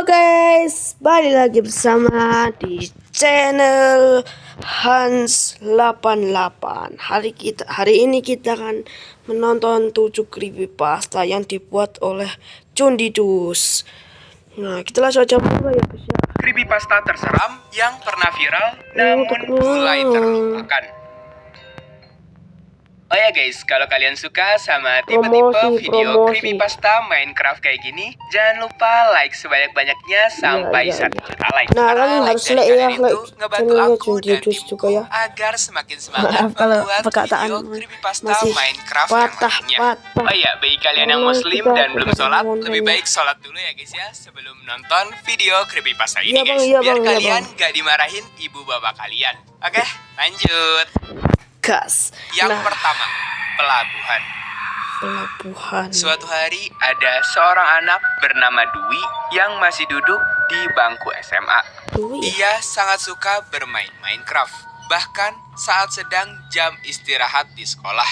Halo guys, balik lagi bersama di channel Hans 88. Hari ini kita akan menonton 7 creepypasta yang dibuat oleh Cundidus. Nah, kita langsung aja mulai ya guys ya. Creepypasta terseram yang pernah viral namun mulai terlupakan. Oh ya guys, kalau kalian suka sama tipe-tipe video creepypasta Minecraft kayak gini, jangan lupa like sebanyak-banyaknya sampai 1 juta like. Nah, kan harus like ya, like ngebantu aku dan timku juga ya. agar semakin semangat kalau membuat perkataan video creepypasta masih Minecraft patah. yang lainnya. Oh iya, bagi kalian yang muslim dan belum sholat, lebih baik sholat dulu ya guys ya sebelum nonton video creepypasta ini guys. Biar kalian gak dimarahin ibu bapak kalian. Oke, lanjut. Gas. Yang pertama, pelabuhan. Suatu hari ada seorang anak bernama Dwi yang masih duduk di bangku SMA. Ia sangat suka bermain Minecraft, bahkan saat sedang jam istirahat di sekolah.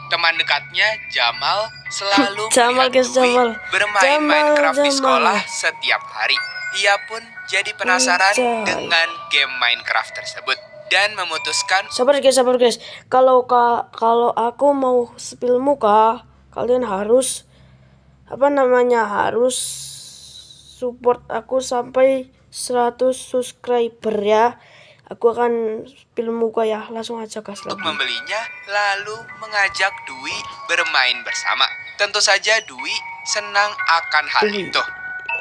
Teman dekatnya Jamal selalu melihat Dwi bermain Minecraft di sekolah setiap hari. Ia pun jadi penasaran dengan game Minecraft tersebut dan memutuskan. Sabar guys. Kalau aku mau spill muka, kalian harus harus support aku sampai 100 subscriber ya. Aku akan spill muka ya. Langsung aja guys. Untuk membelinya lalu mengajak Dwi bermain bersama. Tentu saja Dwi senang akan hal itu.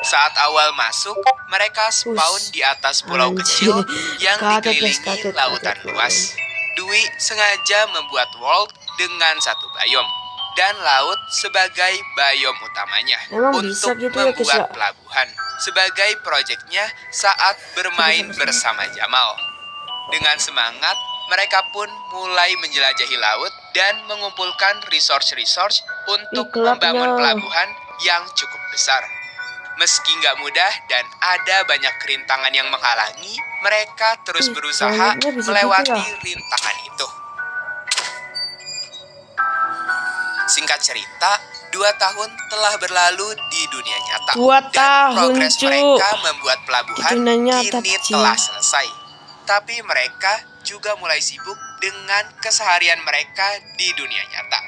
Saat awal masuk, mereka spawn di atas pulau kecil yang dikelilingi lautan luas. Dwi sengaja membuat world dengan satu biome dan laut sebagai biome utamanya untuk membuat pelabuhan sebagai proyeknya saat bermain bersama Jamal. Dengan semangat, mereka pun mulai menjelajahi laut dan mengumpulkan resource untuk membangun pelabuhan yang cukup besar. Meski nggak mudah dan ada banyak rintangan yang menghalangi, mereka terus berusaha melewati rintangan itu. Singkat cerita, 2 tahun telah berlalu di dunia nyata. 2 tahun, progres mereka membuat pelabuhan kini telah selesai. Tapi mereka juga mulai sibuk dengan keseharian mereka di dunia nyata.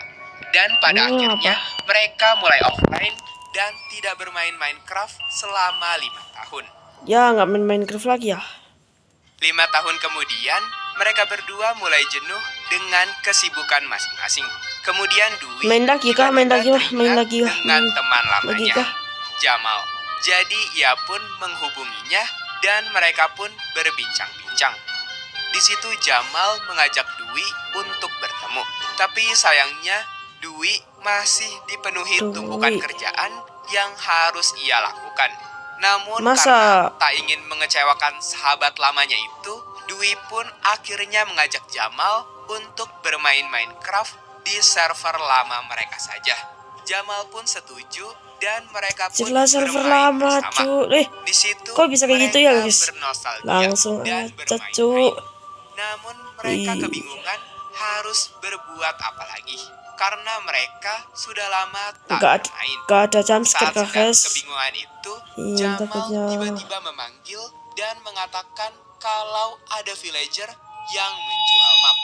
Dan pada akhirnya, mereka mulai offline dan tidak bermain Minecraft selama 5 tahun. Ya, nggak main Minecraft lagi ya. 5 tahun kemudian, mereka berdua mulai jenuh dengan kesibukan masing-masing. Kemudian Dwi main lagi dengan teman lamanya, Jamal. Jadi ia pun menghubunginya dan mereka pun berbincang-bincang. Di situ Jamal mengajak Dwi untuk bertemu. Tapi sayangnya Dwi masih dipenuhi tumpukan kerjaan yang harus ia lakukan. Namun karena tak ingin mengecewakan sahabat lamanya itu, Dwi pun akhirnya mengajak Jamal untuk bermain Minecraft di server lama mereka saja. Jamal pun setuju dan mereka pun bermain bersama. Di situ kok bisa kayak gitu ya guys? Langsung aja Namun mereka kebingungan harus berbuat apa lagi. Karena mereka sudah lama tak bermain. Gak ada jumpscare guys. Kebingungan itu, Jamal tiba-tiba memanggil dan mengatakan kalau ada villager yang menjual map.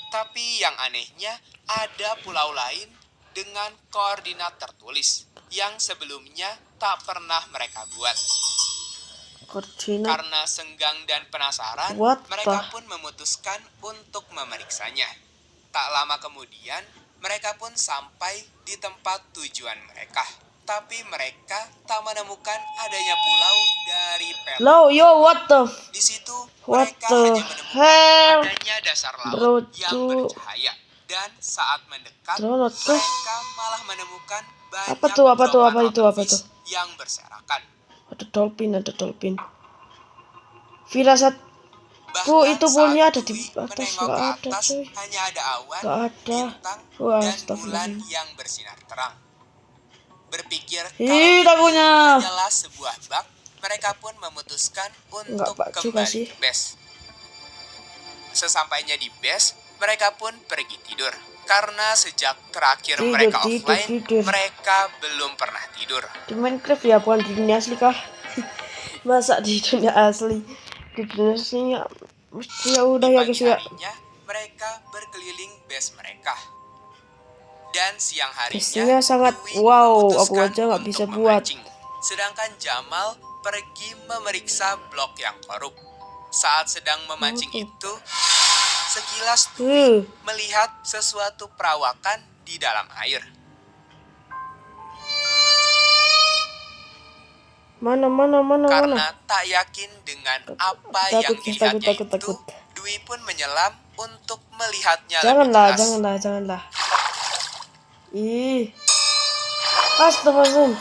Tapi yang anehnya ada pulau lain dengan koordinat tertulis yang sebelumnya tak pernah mereka buat. Karena senggang dan penasaran, mereka pun memutuskan untuk memeriksanya. Tak lama kemudian, mereka pun sampai di tempat tujuan mereka. Tapi mereka tak menemukan adanya pulau dari peta. Di situ mereka hanya menemukan adanya dasar laut yang bercahaya. Dan saat mendekat, mereka malah menemukan banyak fish yang berserakan. Ada dolphin. Firasatku itu punya ada di atas, nggak ada cuy. Hanya ada awan, bintang, dan bulan yang bersinar terang. Berpikir kalau adalah sebuah bug, mereka pun memutuskan untuk kembali ke base. Sesampainya di base, mereka pun pergi tidur. Karena sejak terakhir Tidur, mereka tidur, offline, tidur. mereka belum pernah tidur. Di Minecraft ya, bukan di dunia asli kah? Masa di dunia asli? Di dunia aslinya mesti ya udah Di ya pagi guys ya. harinya, mereka berkeliling base mereka. Dan siang Base-nya harinya, sangat Dwi wow, aku memutuskan aja nggak untuk bisa buat. memancing. Sedangkan Jamal pergi memeriksa blok yang korup. Saat sedang memancing itu, sekilas Dwi melihat sesuatu perawakan di dalam air. Mana. Karena tak yakin dengan apa yang dilihatnya takut. itu, Dwi pun menyelam untuk melihatnya lebih jelas. Janganlah. Ih. Astagfirullahaladzim.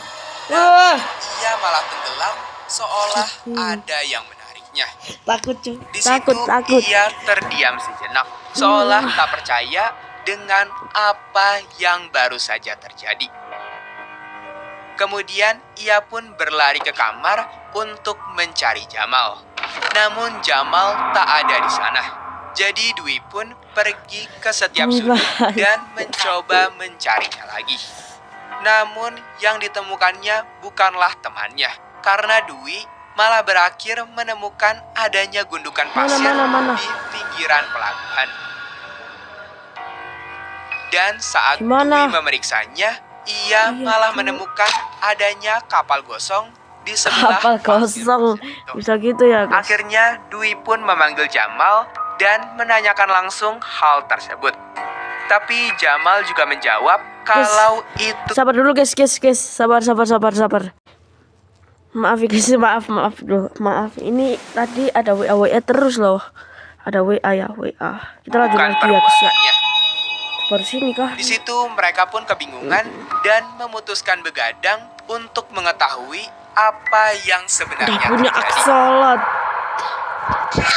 Namun ia malah tenggelam seolah ada yang menariknya. Takut cuy. Di situ Takut. ia terdiam sejenak, seolah tak percaya dengan apa yang baru saja terjadi. Kemudian ia pun berlari ke kamar untuk mencari Jamal. Namun Jamal tak ada di sana. Jadi Dwi pun pergi ke setiap sudut dan mencoba mencarinya lagi. Namun yang ditemukannya bukanlah temannya, karena Dwi malah berakhir menemukan adanya gundukan pasir Mana? di pinggiran pelabuhan. Dan saat Gimana? Dwi memeriksanya, ia malah menemukan adanya kapal gosong di sebelah Kapal pasir kosong. pasir itu. Bisa gitu ya guys. Akhirnya Dwi pun memanggil Jamal dan menanyakan langsung hal tersebut. Tapi Jamal juga menjawab kalau itu Sabar dulu guys. Sabar. Maaf ya guys, maaf dulu. Maaf. Ini tadi ada WA terus loh. Ada WA ya, WA. Kita lanjut bukan lagi ya guys ya. perbuatannya. Baru sini kah? Di situ mereka pun kebingungan dan memutuskan begadang untuk mengetahui apa yang Udah sebenarnya punya terjadi. aksolat.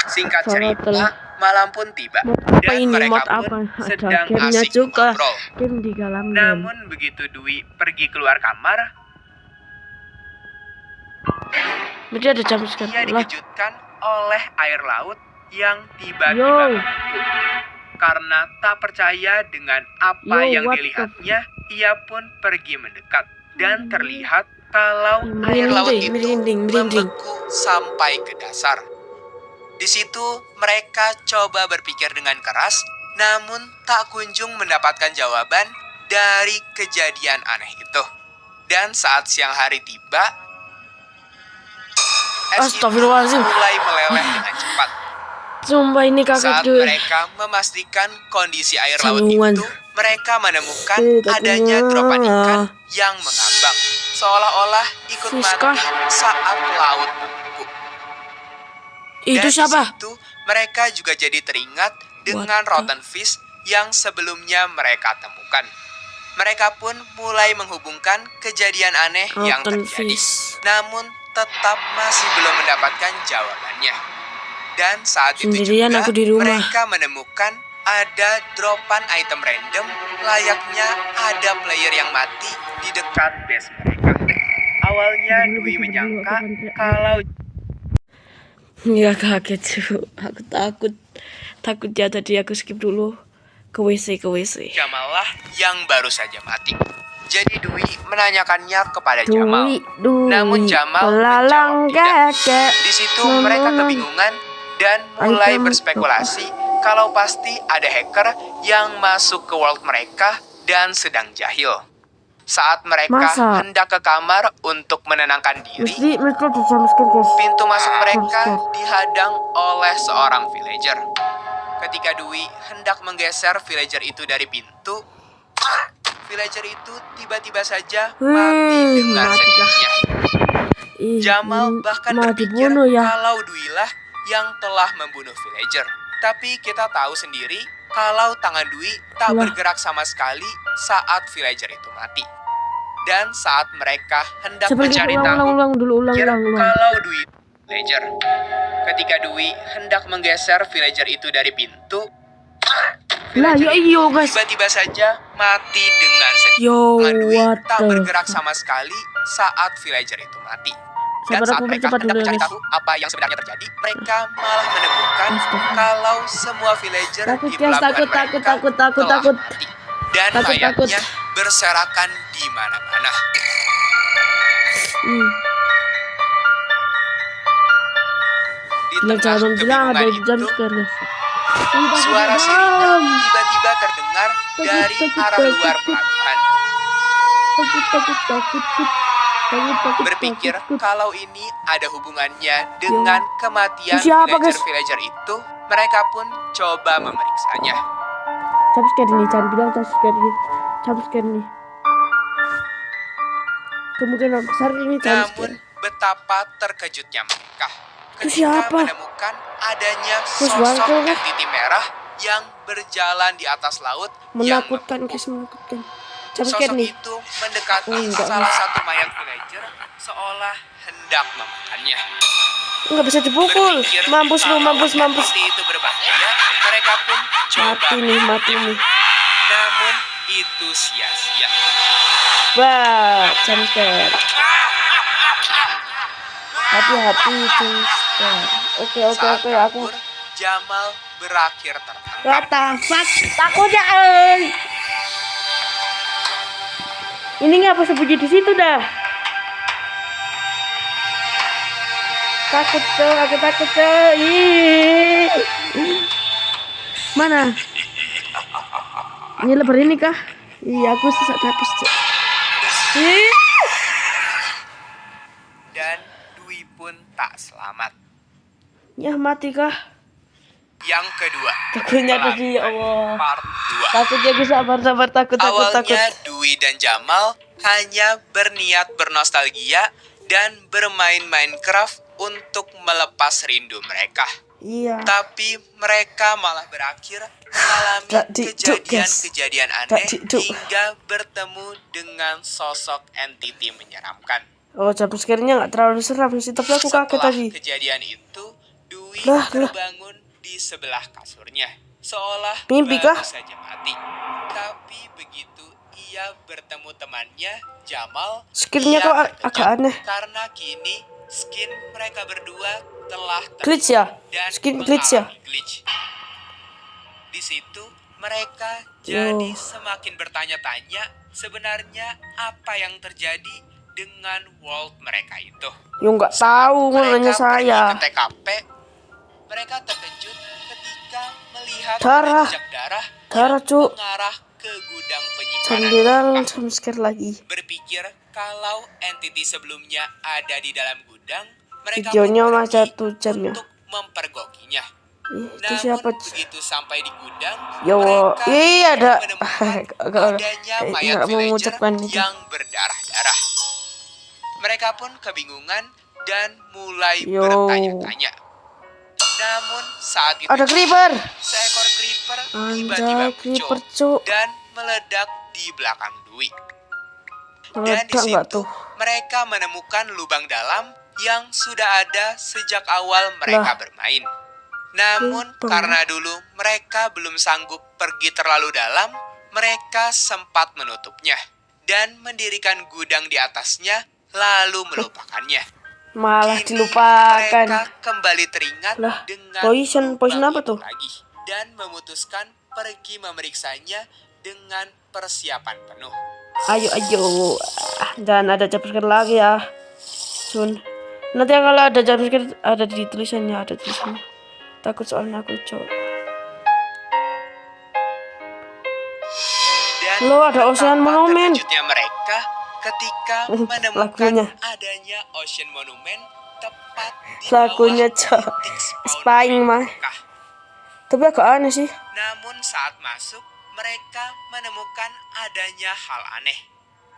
Singkat Salat cerita, lah. malam pun tiba Apa dan ini? mereka Mod pun apa? Ada sedang gamenya asik juga. ngobrol. Game di dalam game. Namun begitu Dwi pergi keluar kamar, Berarti ada jam ia sekarang lah. dikejutkan oleh air laut yang tiba-tiba Yo. membentuk. Karena tak percaya dengan apa Yo, yang what the dilihatnya, ia pun pergi mendekat dan terlihat kalau air laut itu Merinding. membeku sampai ke dasar. Di situ mereka coba berpikir dengan keras, namun tak kunjung mendapatkan jawaban dari kejadian aneh itu. Dan saat siang hari tiba, es itu Astagfirullahaladzim. mulai meleleh dengan cepat. Sumpah ini kaget Saat dulu. mereka memastikan kondisi air laut Sanguan. itu, mereka menemukan Takutnya. adanya dropan ikan yang mengambang, seolah-olah ikut Fish mati kah? saat laut membeku. Itu Dan siapa? di situ mereka juga jadi teringat dengan What the- rotten fish yang sebelumnya mereka temukan. Mereka pun mulai menghubungkan kejadian aneh yang Rotten terjadi. fish. Namun tetap masih belum mendapatkan jawabannya. Dan saat Sendirian itu juga aku di rumah. mereka menemukan ada dropan item random layaknya ada player yang mati di dekat base mereka. Awalnya Dwi menyangka kalau Ya kaget tuh. Aku takut ya, tadi aku skip dulu ke WC. Jamal lah yang baru saja mati. Jadi Dwi menanyakannya kepada Jamal. Namun Jamal Belalang menjawab tidak. kakek. Di situ mereka kebingungan dan mulai Item berspekulasi kalau pasti ada hacker yang masuk ke world mereka dan sedang jahil. Saat mereka Masa? hendak ke kamar untuk menenangkan diri, Mesti di jumpscare guys. pintu masuk mereka dihadang oleh seorang villager. Ketika Dwi hendak menggeser villager itu dari pintu, villager itu tiba-tiba saja mati dengan mati dah. sedihnya. Jamal bahkan mau berpikir dibunuh ya. kalau Dwi lah yang telah membunuh villager. Tapi kita tahu sendiri kalau tangan Dwi tak Lah. bergerak sama sekali saat villager itu mati. Dan saat mereka hendak Seperti mencari tahu ulang dulu. kalau Dwi villager. Ketika Dwi hendak menggeser villager itu dari pintu, Lah, villager yo guys. tiba-tiba saja mati dengan sedih. Yo, Tangan Dwi what tak the bergerak fuck? sama sekali saat villager itu mati. Dan Sabar, saat aku mereka percepat hendak dulu ya, mencari guys. tahu apa yang sebenarnya terjadi, mereka malah menemukan Astaga. kalau semua villager Takut, di guys, pelabuhan takut, mereka takut, takut, takut, telah takut. mati. Dan Takut, takut. mayatnya berserakan di mana-mana. Di Gila, tengah jangan bilang ada kebingungan jam itu, scare, guys. suara sirine tiba-tiba terdengar dari arah luar pelabuhan. Takut. Berpikir kalau ini ada hubungannya dengan kematian Itu siapa, guys? villager-villager itu, mereka pun coba memeriksanya. Jump scare ini, jangan bilang jump scare ini. Jump scare ini. Kemungkinan besar ini jump Namun scare. betapa terkejutnya mereka Itu ketika siapa? menemukan adanya Terus sosok bangkel, kah? entiti merah yang berjalan di atas laut Menakutkan, yang guys, menakutkan. Jump scare sosok nih. itu mendekati Oh, enggak, salah guys. satu mayat villager seolah hendak memakannya. Nggak bisa dipukul. Berpikir Mampus lu, kalau mampus. entiti itu berbahaya, mereka pun coba Mati nih. namun itu sia-sia. Wah, jump scare. Hati-hati, jump scare. Oke, Saat aku. kabur, Jamal berakhir tertangkap. What the fuck? Takutnya, Ini ngapa sembunyi di situ dah? Takut tuh, aku takut tuh. Ih. Mana? Ini lebar ini kah? Iya, aku sesak dapus. Ih. Dan Dwi pun tak selamat. Ya mati kah? Yang kedua, Takutnya tadi, ya pelabuhan Allah. part 2. Takutnya gue sabar, takut. Awalnya Dwi dan Jamal hanya berniat bernostalgia dan bermain Minecraft untuk melepas rindu mereka. Iya. Tapi mereka malah berakhir mengalami kejadian-kejadian aneh hingga bertemu dengan sosok entiti menyeramkan. Oh, jump scare-nya nggak terlalu seram sih, tapi aku kaget Setelah tadi. kejadian itu, Dwi Lah. terbangun di sebelah kasurnya, seolah Mimpi baru kah? saja mati. Tapi begitu ia bertemu temannya, Jamal, Skinnya ia kok terkejut agak aneh. karena kini skin mereka berdua telah Glitch ya? dan Skin glitch ya? mengalami glitch. Di situ mereka jadi semakin bertanya-tanya sebenarnya apa yang terjadi dengan world mereka itu. Yo nggak tahu, nanya saya. Pergi ke TKP, mereka terkejut ketika melihat Darah. jejak darah Darah, yang Cuk. mengarah ke gudang Jangan penyimpanan bilang mereka. jump scare lagi. Berpikir kalau entiti sebelumnya ada di dalam gudang, mereka Videonya pun mah pergi 1 jam ya. untuk mempergokinya. Ih, itu Namun siapa? begitu sampai di gudang, Yo, mereka ada. menemukan adanya mayat Nggak mau villager mengucapkan itu. yang berdarah-darah. Mereka pun kebingungan dan mulai Yo. bertanya-tanya. Namun saat itu Ada creeper. seekor creeper tiba-tiba Anjay, muncul creeper, Cuk. dan meledak di belakang Dwi. Dan Meledak di nggak situ tuh? mereka menemukan lubang dalam yang sudah ada sejak awal mereka bermain. Namun Lubang. karena dulu mereka belum sanggup pergi terlalu dalam, mereka sempat menutupnya dan mendirikan gudang di atasnya lalu melupakannya. Malah Kini dilupakan. mereka kembali teringat Lah, dengan poison lubang apa itu tuh? lagi dan memutuskan pergi memeriksanya dengan persiapan penuh. Ayo. Jangan ada jump scare lagi ya, Sun. Nanti kalau ada jump scare ada di tulisannya, ada tulisannya. Takut soalnya aku, Cok. Dan Lo ada Ocean betapa Monument. terkejutnya mereka ketika menemukan Lagunya. adanya Ocean Monument tepat di Lagunya, bawah Cok. titik spawn Spying mah. mereka. Tapi agak aneh sih. Namun saat masuk, mereka menemukan adanya hal aneh,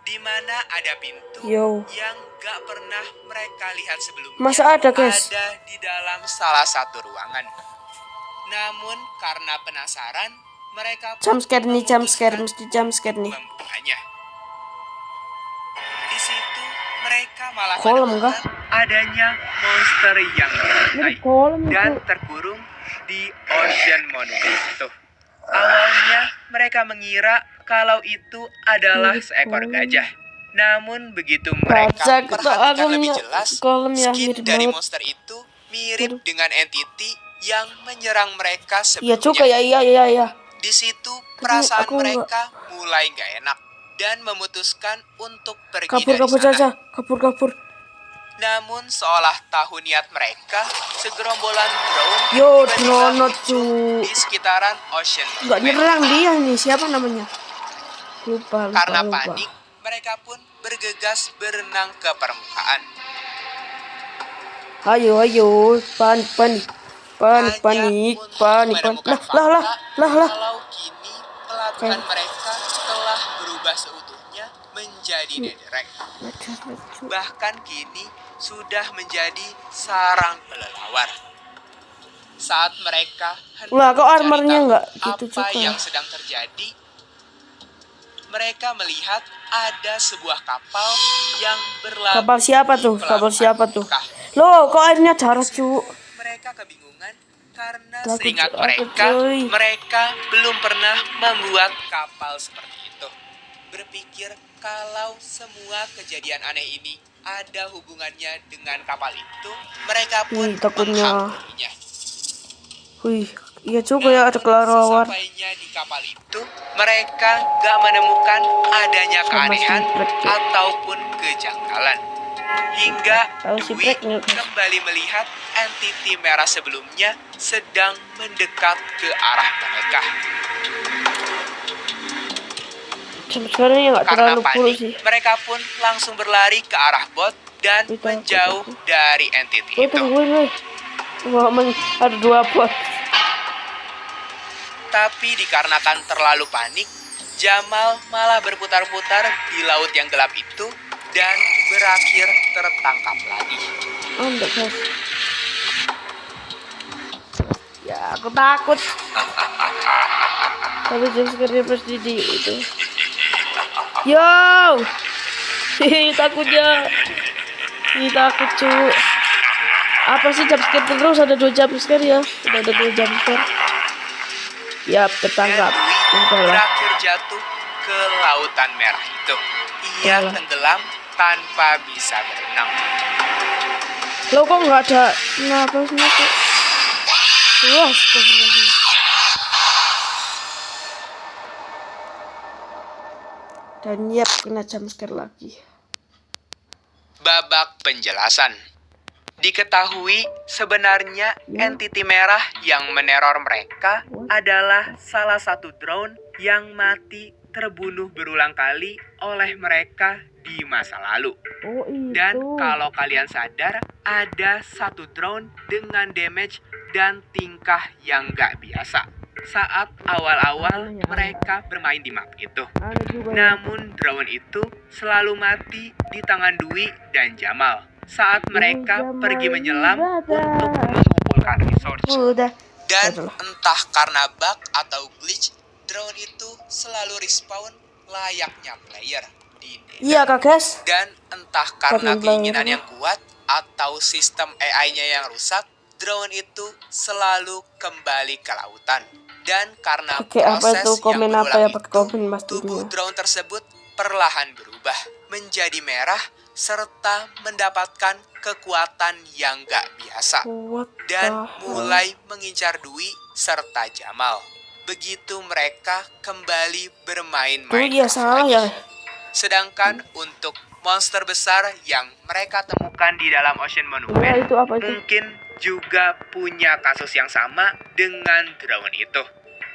di mana ada pintu Yo. yang gak pernah mereka lihat sebelumnya. Masa ada, guys? Ada di dalam salah satu ruangan. Namun karena penasaran, mereka pun Jump scare nih, jump scare. memutuskan Mesti jump scare nih. membukanya. Di situ mereka malah Kolom menemukan kah? adanya monster yang dirantai Kolom dan itu. terkurung di Ocean Monument itu. Awalnya mereka mengira kalau itu adalah seekor gajah. Namun begitu mereka Baca kita perhatikan lebih agamnya jelas, kolom ya, skin mirip dari banget. monster itu mirip dengan entity yang menyerang mereka Iya juga sebelumnya. ya, iya. Di situ Tapi perasaan aku nggak mereka mulai gak enak dan memutuskan untuk pergi kabur dari sana. saja, kabur. Namun seolah tahu niat mereka, segerombolan drone Yo, tiba-tiba drone muncul cu. di sekitaran Ocean Nggak Monument. nyerang dia nih, siapa namanya? Lupa. Karena panik, mereka pun bergegas berenang ke permukaan. Ayo, panik. Hanya untuk menemukan Lah. kalau kini pelabuhan mereka telah berubah seutuhnya menjadi nederek. Bahkan kini sudah menjadi sarang kelelawar. Saat mereka hendak Lah, kok mencari armornya tahu nggak gitu apa juga? yang sedang terjadi, mereka melihat ada sebuah kapal yang berlabuh. Kapal siapa di tuh? pelabuhan Mekah. Loh, kok airnya darah, cu? Mereka kebingungan karena Takut, seingat takut, mereka, cuy. mereka belum pernah membuat kapal seperti itu. Berpikir kalau semua kejadian aneh ini ada hubungannya dengan kapal itu, mereka pun Takutnya. menghampirinya. Wih, iya juga ya, ada kelelawar. Sesampainya di kapal itu, mereka gak menemukan adanya Sama keanehan si Brek, cuy. ataupun kejanggalan. Hingga Tahu si Dwi Brek nggak, guys? kembali melihat entiti merah sebelumnya sedang mendekat ke arah mereka. Sampai sekarang ya nggak Karena terlalu full panik, sih. mereka pun langsung berlari ke arah bot dan Wih, takut menjauh aku. dari entiti Wih, itu. tungguin, wih. Wah, ada 2 bot. Tapi dikarenakan terlalu panik, Jamal malah berputar-putar di laut yang gelap itu dan berakhir tertangkap lagi. Enggak, guys. Ya, aku takut. Tapi jumpscare pasti di itu. Yo! Hihi, takutnya. Ih, takut, cu. Apa sih jumpscare terus? Ada 2 jumpscare ya? Udah ada 2 jumpscare. Yap, tertangkap. Dan Dwi Udahlah. berakhir jatuh ke lautan merah itu. Ia Udahlah. tenggelam tanpa bisa berenang. Lo kok nggak ada nafasnya, Cuk? Wah, astagfirullahaladzim. Dan yap, kena jumpscare lagi. Babak penjelasan. Diketahui sebenarnya entiti merah yang meneror mereka adalah salah satu drone yang mati terbunuh berulang kali oleh mereka di masa lalu. Oh, itu. Dan kalau kalian sadar, ada satu drone dengan damage dan tingkah yang gak biasa saat awal-awal mereka bermain di map itu. Ada juga ya. Namun drone itu selalu mati di tangan Dwi dan Jamal saat mereka Jamal pergi menyelam ibadah. untuk mengumpulkan resource. Udah. Dan Adalah. entah karena bug atau glitch, drone itu selalu respawn layaknya player di Nether. Iya, Kak, guys. Dan entah karena Karena keinginan player. yang kuat atau sistem AI-nya yang rusak, drone itu selalu kembali ke lautan. Dan karena Oke, apa proses itu? Komen yang apa ya? berulang Pakai itu, komen pastinya. tubuh drone tersebut perlahan berubah menjadi merah serta mendapatkan kekuatan yang gak biasa What dan the hell? mulai mengincar Dwi serta Jamal. Begitu mereka kembali bermain Tuh, iya salah ya. Sedangkan untuk monster besar yang mereka temukan di dalam Ocean Ya, Monument itu apa itu? mungkin juga punya kasus yang sama dengan drone itu.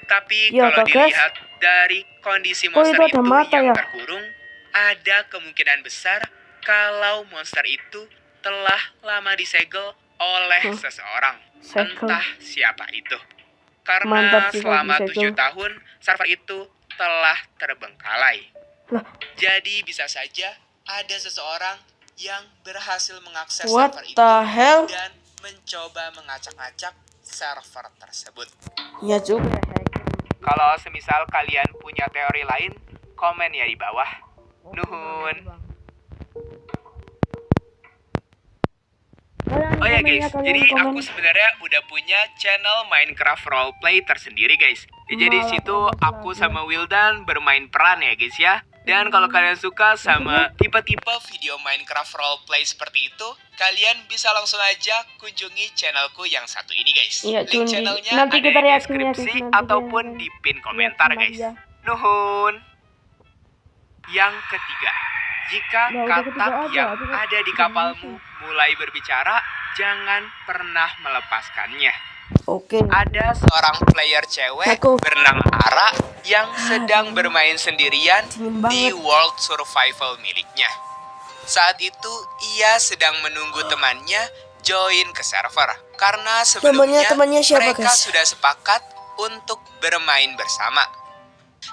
Tapi Ya, kalau Kak, guys. dilihat dari kondisi Oh, monster itu ada itu mata yang ya? terkurung, ada kemungkinan besar kalau monster itu telah lama disegel oleh seseorang. Segel. Entah siapa itu. Karena Mantap sih kalau selama disegel. 7 tahun, server itu telah terbengkalai. Lah. Jadi bisa saja ada seseorang yang berhasil mengakses What server itu the hell? dan mencoba mengacak-acak server tersebut. Ya juga. Kalau semisal kalian punya teori lain, komen ya di bawah. Nuhun. Oh ya guys, jadi aku sebenarnya udah punya channel Minecraft Roleplay tersendiri guys. Jadi di situ aku sama Wildan bermain peran ya guys ya. Dan kalau kalian suka sama tipe-tipe video Minecraft roleplay seperti itu, kalian bisa langsung aja kunjungi channelku yang satu ini guys. Iya, Link cuman channelnya nanti ada kita di reaksi deskripsi nanti ataupun kita di pin komentar guys. aja. Nuhun. Yang ketiga, jika Nah, udah katak ketiga aja, yang itu kan ada di udah kapalmu mulai berbicara, jangan pernah melepaskannya. Oke. Ada seorang player cewek Aku. bernama Ara yang sedang bermain sendirian Dingin di banget. World Survival miliknya. Saat itu ia sedang menunggu temannya join ke server karena sebelumnya Temannya siapa, mereka guys? sudah sepakat untuk bermain bersama.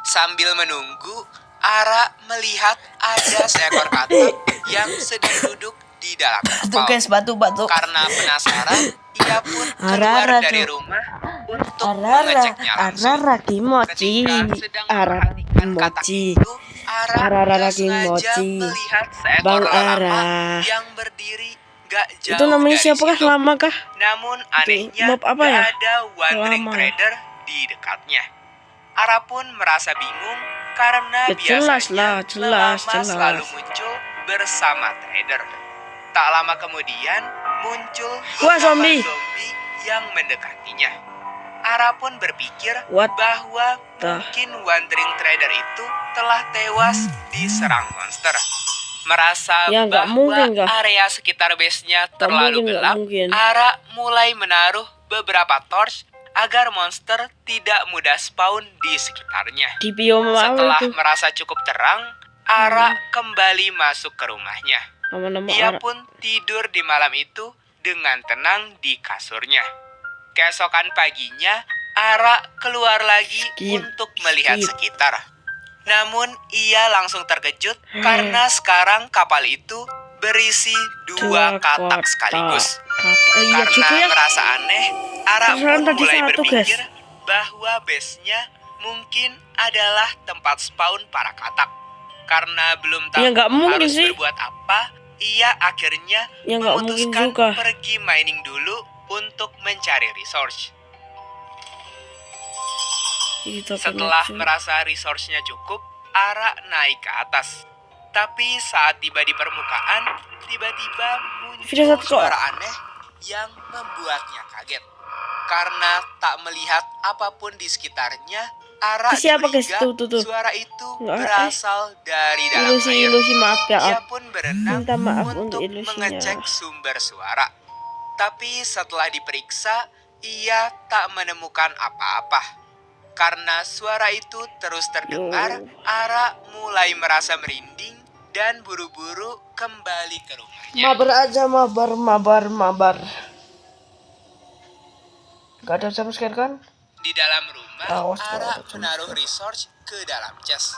Sambil menunggu, Ara melihat ada seekor katak yang sedang duduk di dalam Tuh kapal. guys, batu. Karena penasaran, ia pun Arara keluar dari tuh. rumah untuk mengeceknya langsung. Kimochi. Ketika sedang Arara memperhatikan katak Kimochi. itu, Ara Arara gak sengaja Kimochi. melihat seekor Bang lama Ara. yang berdiri gak jauh Itu namanya dari siapa kah? situ. Lama kah? Namun anehnya mob apa gak ya? ada wandering Lama. trader di dekatnya. Ara pun merasa bingung karena Ya, jelas biasanya lah, jelas. selalu muncul bersama trader. Tak lama kemudian muncul Wah, beberapa zombie. zombie yang mendekatinya. Ara pun berpikir What bahwa the- mungkin wandering trader itu telah tewas diserang monster. Merasa Ya, nggak bahwa mungkin, nggak. area sekitar base-nya terlalu mungkin, nggak gelap, mungkin. Ara mulai menaruh beberapa torch agar monster tidak mudah spawn di sekitarnya. Di bioma apa Setelah itu? merasa cukup terang, Ara kembali masuk ke rumahnya. Nama-nama Ia Ara. pun tidur di malam itu dengan tenang di kasurnya. Keesokan paginya, Ara keluar lagi Skip, untuk melihat skip. sekitar. Namun ia langsung terkejut karena sekarang kapal itu berisi dua katak sekaligus. Iya juga Karena ya. merasa aneh, Ara Perasaan pun tadi mulai satu, berpikir guys. bahwa base-nya mungkin adalah tempat spawn para katak. Karena belum tahu Ya, nggak mungkin harus sih. berbuat apa, ia akhirnya Ya, nggak mungkin memutuskan juga. pergi mining dulu untuk mencari resource. Itu Setelah connection. merasa resource-nya cukup, Ara naik ke atas. Tapi saat tiba di permukaan, tiba-tiba muncul Video satu kok. suara aneh yang membuatnya kaget. Karena tak melihat apapun di sekitarnya, Ara Itu siapa, guys? curiga Tuh. suara itu Nggak, berasal dari dalam air. Ilusi, maaf ya. Ia pun berenang Minta maaf untuk untuk ilusinya. mengecek sumber suara. Tapi setelah diperiksa, ia tak menemukan apa-apa. Karena suara itu terus terdengar, Ara mulai merasa merinding dan buru-buru kembali ke rumahnya. Mabar aja, mabar. Gak ada sama sekali kan? Di dalam rumah, Awas, Ara awas, menaruh resource ke dalam chest.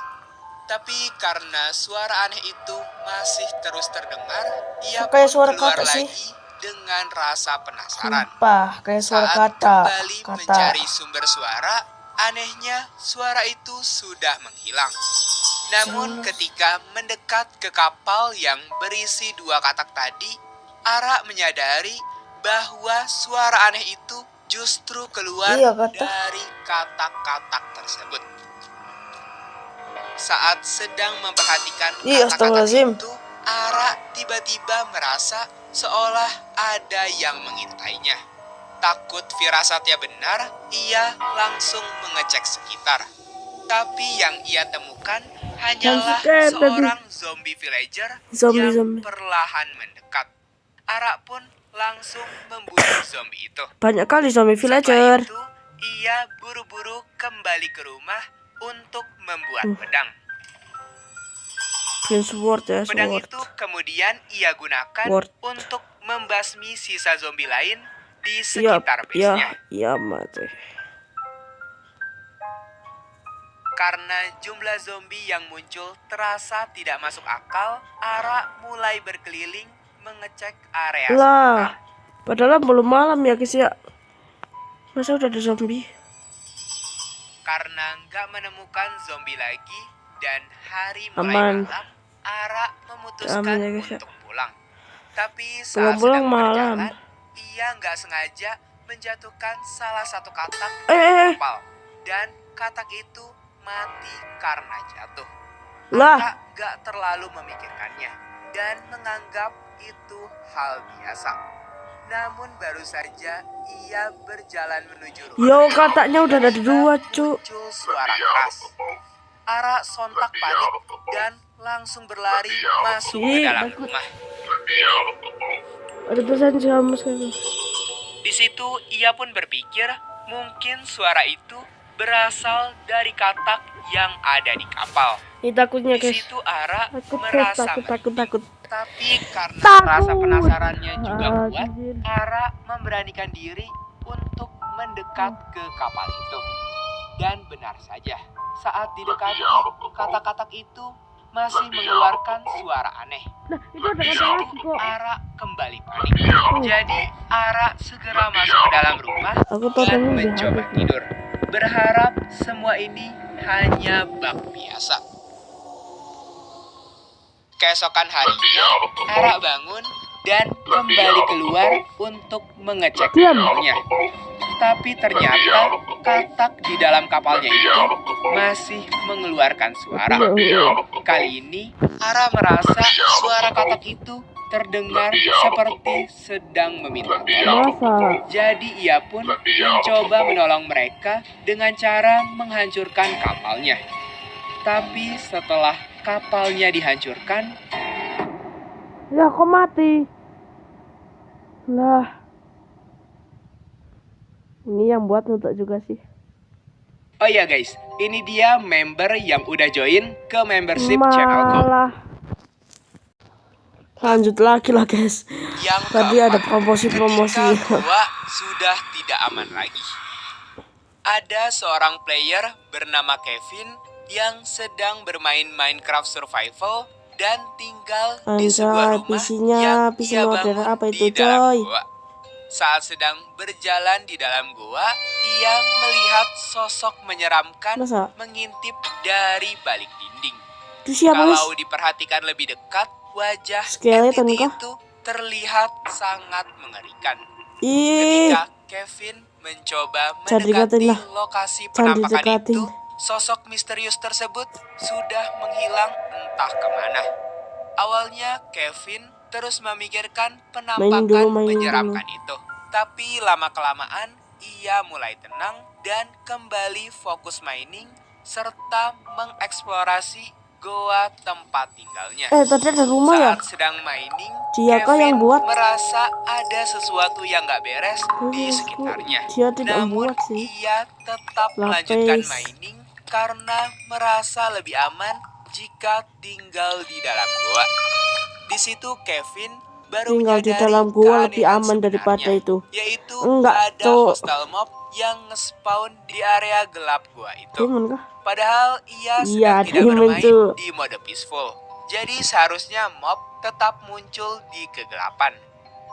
Tapi karena suara aneh itu masih terus terdengar, ia Kayak pun suara keluar kata sih. lagi dengan rasa penasaran. Sumpah, kayak suara Saat kata. kembali mencari sumber suara, anehnya suara itu sudah menghilang. Namun ketika mendekat ke kapal yang berisi dua katak tadi, Ara menyadari bahwa suara aneh itu justru keluar Iya, kata. dari katak-katak tersebut. Saat sedang memperhatikan Iya, katak-katak astagfirullahaladzim. itu, Ara tiba-tiba merasa seolah ada yang mengintainya. Takut firasatnya benar, ia langsung mengecek sekitar. Tapi yang ia temukan hanyalah Jumpscare tadi. seorang zombie villager yang perlahan mendekat. Ara pun langsung membunuh zombie itu. Banyak kali zombie Setelah villager. itu, ia buru-buru kembali ke rumah untuk membuat pedang. Green sword ya, Pedang sword. itu kemudian ia gunakan Sword. untuk membasmi sisa zombie lain di Iya, sekitar base-nya. iya mati. Karena jumlah zombie yang muncul terasa tidak masuk akal, Ara mulai berkeliling mengecek area sekitar. Lah, padahal belum malam ya guys ya. Masa udah ada zombie? Karena nggak menemukan zombie lagi dan hari mulai Aman. malam, Ara memutuskan Aman ya, guys, ya. untuk pulang. Tapi Belum saat pulang sedang malam. berjalan, ia nggak sengaja menjatuhkan salah satu katak Eh. kapal dan katak itu mati karena jatuh. Lah. Ara gak terlalu memikirkannya dan menganggap itu hal biasa. Namun baru saja ia berjalan menuju rumah. Yo, katanya udah ada dua, Cuk. Muncul suara keras. Ara sontak panik dan langsung berlari masuk ke dalam rumah. Ada pesan jamu sekarang. Di situ ia pun berpikir mungkin suara itu berasal dari katak yang ada di kapal. Ini takutnya, Di guys. situ Ara Takut, merasa takut. tapi karena Takut. rasa penasarannya juga kuat, Anjir. Ara memberanikan diri untuk mendekat ke kapal itu. Dan benar saja, saat didekati, katak-katak itu masih mengeluarkan suara aneh. Nah, itu ada Di kata situ lagi kok. Ara kembali panik. Jadi Ara segera masuk ke dalam rumah Aku tahu dan kamu mencoba habis. tidur, berharap semua ini hanya bak biasa. Keesokan harinya, Ara bangun dan kembali keluar untuk mengecek kapalnya. Tapi ternyata katak di dalam kapalnya itu masih mengeluarkan suara. Kali ini, Ara merasa suara katak itu terdengar seperti sedang meminta tolong. Masa? Jadi ia pun mencoba menolong mereka dengan cara menghancurkan kapalnya. Tapi setelah kapalnya dihancurkan, Ya, kok mati? Lah. Ini yang buat nutup juga sih. oh ya guys, ini dia member yang udah join ke membership channelku. Malah. Lanjut lagi lah, guys. Yang Tadi keempat, ada promosi-promosi. ketika gua sudah tidak aman lagi. Ada seorang player bernama Kevin yang sedang bermain Minecraft Survival dan tinggal di sebuah rumah yang PC ia modern bangun apa itu, di dalam coy? gua. Saat sedang berjalan di dalam gua, ia melihat sosok menyeramkan Masa? mengintip dari balik dinding. Itu siapa, guys? Kalau diperhatikan lebih dekat, wajah Skeleton entity kah? itu terlihat sangat mengerikan. Ih, Ketika Kevin mencoba Jangan dikatain mendekati lah. lokasi Jangan penampakan didekatin. itu, sosok misterius tersebut sudah menghilang entah kemana. Awalnya Kevin terus memikirkan penampakan Mainin menyeramkan itu. Tapi lama-kelamaan ia mulai tenang dan kembali fokus mining serta mengeksplorasi goa tempat tinggalnya. tadi ada rumah ya? Saat sedang mining, Dia kah yang Kevin buat? merasa ada sesuatu yang gak beres di sekitarnya. Dia tidak Namun buat sih. ia tetap Lapis. melanjutkan mining karena merasa lebih aman jika tinggal di dalam gua. Di situ Kevin baru Tinggal di menyadari dalam gua lebih keanehan aman daripada sebenarnya, itu. yaitu Enggak, ada Cuk. hostile mob yang nge-spawn di area gelap gua itu. Demon kah? Padahal ia Iya, sedang tidak Demon, bermain Cuk. di mode peaceful. Jadi seharusnya mob tetap muncul di kegelapan.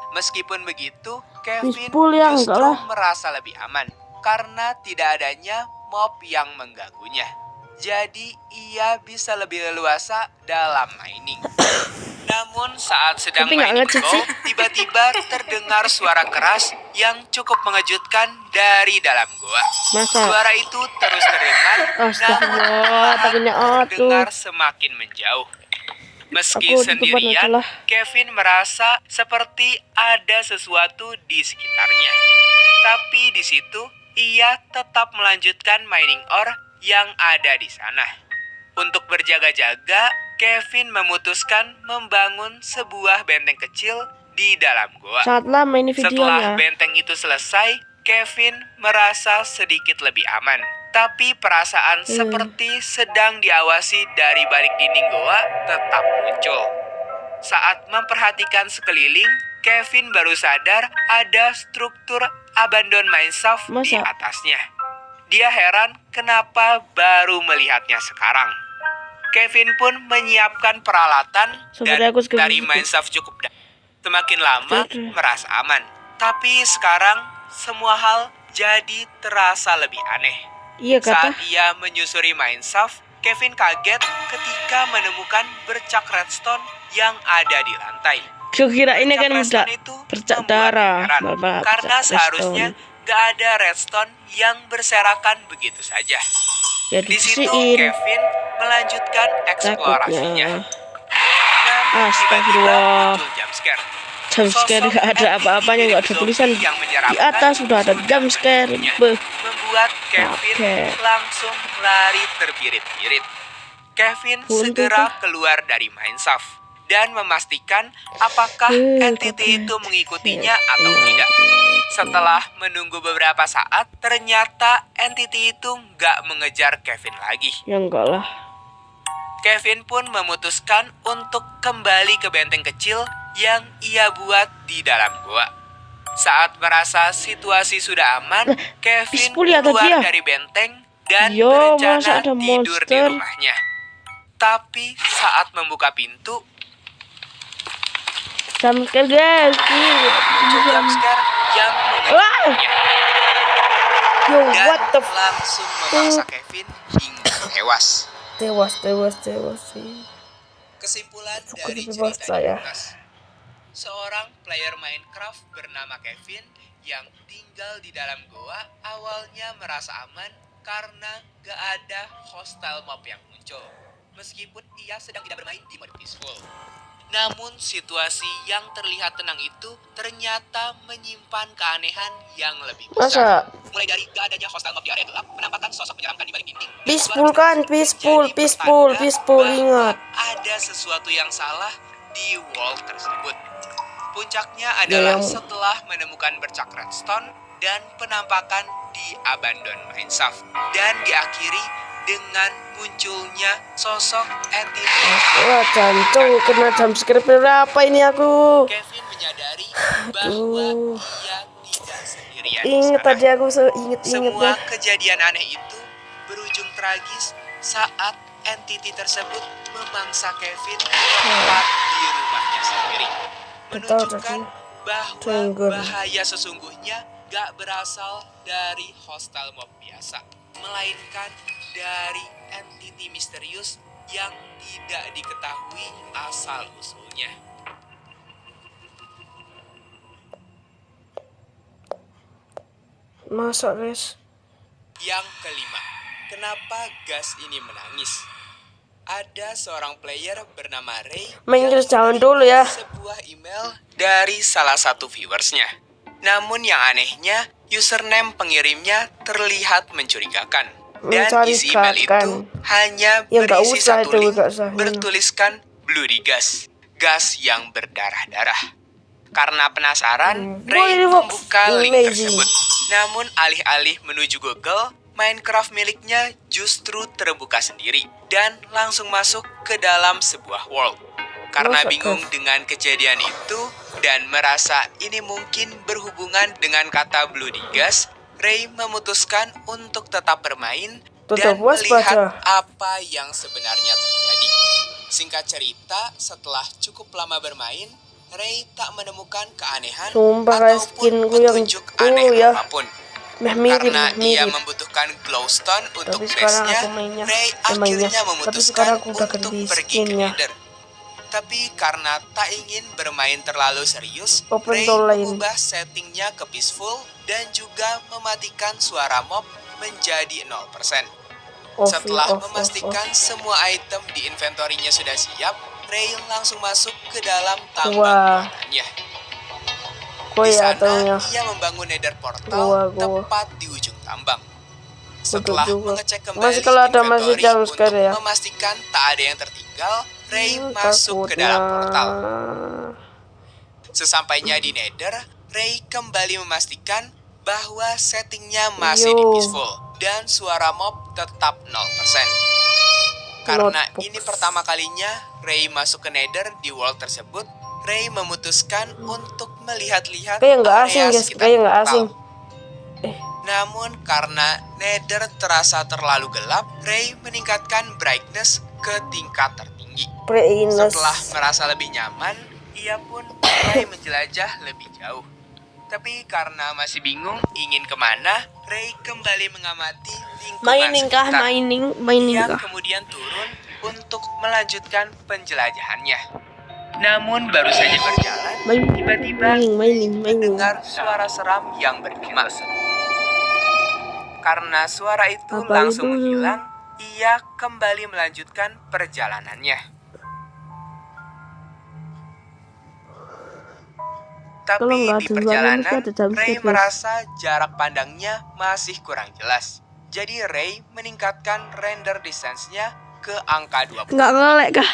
Meskipun begitu, Kevin Peaceful ya, enggak justru lah. merasa lebih aman karena tidak adanya mob yang mengganggunya. Jadi ia bisa lebih leluasa dalam mining. Namun saat sedang Tapi nggak mining ngecek go, sih. tiba-tiba terdengar suara keras yang cukup mengejutkan dari dalam gua. Masa? Suara itu terus terdengar, Astagfirullah, takutnya terdengar semakin menjauh. Meski Aku sendirian, tutupan aja lah. Kevin merasa seperti ada sesuatu di sekitarnya. Tapi di situ, ia tetap melanjutkan mining ore yang ada di sana. Untuk berjaga-jaga, Kevin memutuskan membangun sebuah benteng kecil di dalam goa. Sangat lama ini Setelah videonya. benteng itu selesai, Kevin merasa sedikit lebih aman. Tapi perasaan seperti sedang diawasi dari balik dinding goa tetap muncul. Saat memperhatikan sekeliling, Kevin baru sadar ada struktur abandoned mine shaft di Masa? atasnya. Dia heran kenapa baru melihatnya sekarang. Kevin pun menyiapkan peralatan Seperti dan aku sekarang dari gitu. mine shaft cukup semakin lama Oke. merasa aman. Tapi sekarang semua hal jadi terasa lebih aneh. Iya kata. Saat ia menyusuri mine shaft, Kevin kaget ketika menemukan bercak redstone yang ada di lantai. Kira ini kan Bercak udah redstone itu bercak membuat darah, heran, Bapak. karena Bercak seharusnya redstone. gak ada redstone yang berserakan begitu saja. Ya Di situ dibersihin. Kevin melanjutkan eksplorasinya. Takutnya. Namun tiba-tiba Astagfirullah. muncul jumpscare. Jumpscare Sosok gak ada entiti apa-apanya, mirip gak ada zombie tulisan yang di menyeramkan atas sudah ada jumpscare. berdampingannya, Beh. membuat Kevin Kaget. langsung lari terbirit-birit. Kevin Buntu segera tuh. keluar dari mineshaft dan memastikan apakah entiti itu mengikutinya atau tidak. Setelah menunggu beberapa saat, ternyata entiti itu nggak mengejar Kevin lagi. Ya enggak lah. Kevin pun memutuskan untuk kembali ke benteng kecil yang ia buat di dalam gua. Saat merasa situasi sudah aman, Kevin Peaceful ya tadi keluar ya? dari benteng dan Yo, berencana masa ada tidur di monster? rumahnya. Tapi saat membuka pintu, Jumpscare guys. muncul jumpscare yang Wah. mengejutkannya Yo, dan what the langsung memaksa Kevin hingga tewas. Tewas sih. Kesimpulan Cukup dari bebas cerita di saya. atas. Seorang player Minecraft bernama Kevin yang tinggal di dalam goa awalnya merasa aman karena gak ada hostile mob yang muncul. Meskipun ia sedang tidak bermain di mode peaceful. Namun situasi yang terlihat tenang itu ternyata menyimpan keanehan yang lebih besar. Masa Mulai dari gak adanya hostile mob di area gelap, penampakan sosok menyeramkan di balik dinding. peaceful kan? Peaceful. Bahwa Ingat. ada sesuatu yang salah di world tersebut. Puncaknya adalah yang- setelah menemukan bercak redstone dan penampakan di abandon mineshaft. Dan diakhiri dengan munculnya sosok entiti. Wah, jancung kena jumpscare berapa ini aku? Kevin menyadari bahwa ia tidak sendirian di Ingat sana. tadi aku inget Semua ya. kejadian aneh itu berujung tragis saat entiti tersebut memangsa Kevin tepat di rumahnya sendiri. Betul, Menunjukkan bahwa Tunggu. bahaya sesungguhnya gak berasal dari hostile mob biasa, melainkan dari entiti misterius yang tidak diketahui asal-usulnya. Masa guys? Yang kelima, kenapa gas ini menangis? Ada seorang player bernama Ray Main yang Inggris jangan menerima dulu ya. sebuah email dari salah satu viewersnya. Namun yang anehnya, username pengirimnya terlihat mencurigakan. Dan isi email itu Mencurigakan. hanya Ya, nggak berisi usah satu itu, link nggak usah. bertuliskan bloody gas, gas yang berdarah-darah. Karena penasaran, Ray Boy, membuka link amazing. tersebut. Namun alih-alih menuju Google, Minecraft miliknya justru terbuka sendiri dan langsung masuk ke dalam sebuah world. Karena Masa, bingung guys? dengan kejadian itu dan merasa ini mungkin berhubungan dengan kata bloody gas, Ray memutuskan untuk tetap bermain dan Tetap waspada. melihat apa yang sebenarnya terjadi. Singkat cerita, setelah cukup lama bermain, Ray tak menemukan keanehan Sumpah, guys, ataupun skinku yang petunjuk dulu aneh ya. apapun. Mirip. Karena ia membutuhkan glowstone untuk Tapi sekarang base-nya, aku mainnya. Ray mainnya. akhirnya Tapi memutuskan sekarang aku udah untuk ganti pergi ke skinnya. Nether. Tapi karena tak ingin bermain terlalu serius, Open Ray door lain. mengubah settingnya ke peaceful dan juga mematikan suara mob menjadi 0%. Setelah memastikan semua item di inventorinya sudah siap, Ray langsung masuk ke dalam tambang Wah. buatannya. Gua Di ya sana, taunya. ia membangun nether portal Gua. tepat di ujung tambang. Setelah juga. mengecek kembali Masih kalau ada masih inventory jumpscare untuk ya. memastikan tak ada yang tertinggal, Ray masuk ke dalam portal. Sesampainya di nether, Ray kembali memastikan bahwa settingnya masih di Yo. peaceful dan suara mob tetap 0%. Karena Notebook. ini pertama kalinya Ray masuk ke nether di world tersebut, Ray memutuskan untuk melihat-lihat Kayak nggak asing area guys, sekitar kayak nggak portal. asing. Namun karena nether terasa terlalu gelap, Ray meningkatkan brightness ke tingkat tertinggi. Setelah merasa lebih nyaman, ia pun mulai menjelajah lebih jauh. Tapi karena masih bingung ingin kemana, Ray kembali mengamati lingkungan Mining kah? sekitar. Mining Ia kah? kemudian turun untuk melanjutkan penjelajahannya. Namun baru saja berjalan, tiba-tiba Mining. mendengar suara seram yang bergema. Karena suara itu Apa langsung itu? menghilang, ia kembali melanjutkan perjalanannya. Kalau Tapi nggak di ada suaranya, perjalanan, mesti ada jump Ray scare, guys. merasa jarak pandangnya masih kurang jelas. Jadi Ray meningkatkan render distance-nya ke angka 20. Nggak ngelek kah?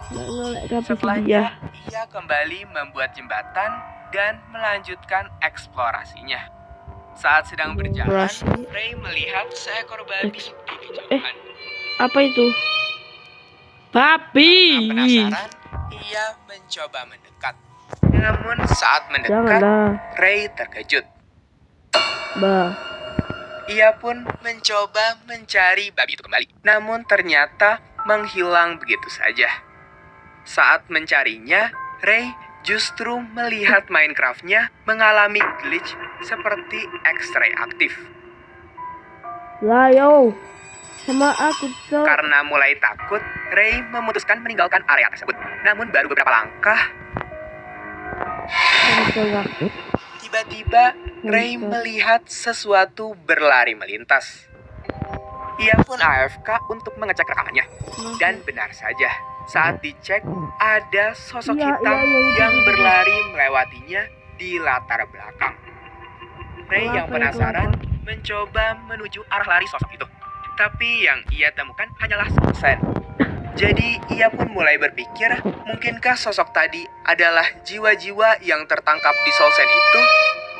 Nggak ngelek kah dia? Setelahnya, ia kembali membuat jembatan dan melanjutkan eksplorasinya. Saat sedang berjalan, Eksplorasi. Ray melihat seekor babi di kejauhan. Apa itu? Babi. Karena penasaran, ia mencoba mendekat. Namun saat mendekat, Janganlah. Ray terkejut. Bah. Ia pun mencoba mencari babi itu kembali. Namun ternyata menghilang begitu saja. Saat mencarinya, Ray justru melihat Minecraft-nya mengalami glitch seperti X-ray aktif. Lah yo. Sama aku tuh. Karena mulai takut, Ray memutuskan meninggalkan area tersebut. Namun baru beberapa langkah, tiba-tiba Ray melihat sesuatu berlari melintas. Ia pun AFK untuk mengecek rekamannya. Dan benar saja, saat dicek ada sosok hitam yang berlari melewatinya di latar belakang. Ray yang penasaran mencoba menuju arah lari sosok itu. Tapi yang ia temukan hanyalah Soulsen. Jadi ia pun mulai berpikir, mungkinkah sosok tadi adalah jiwa-jiwa yang tertangkap di Soulsen itu?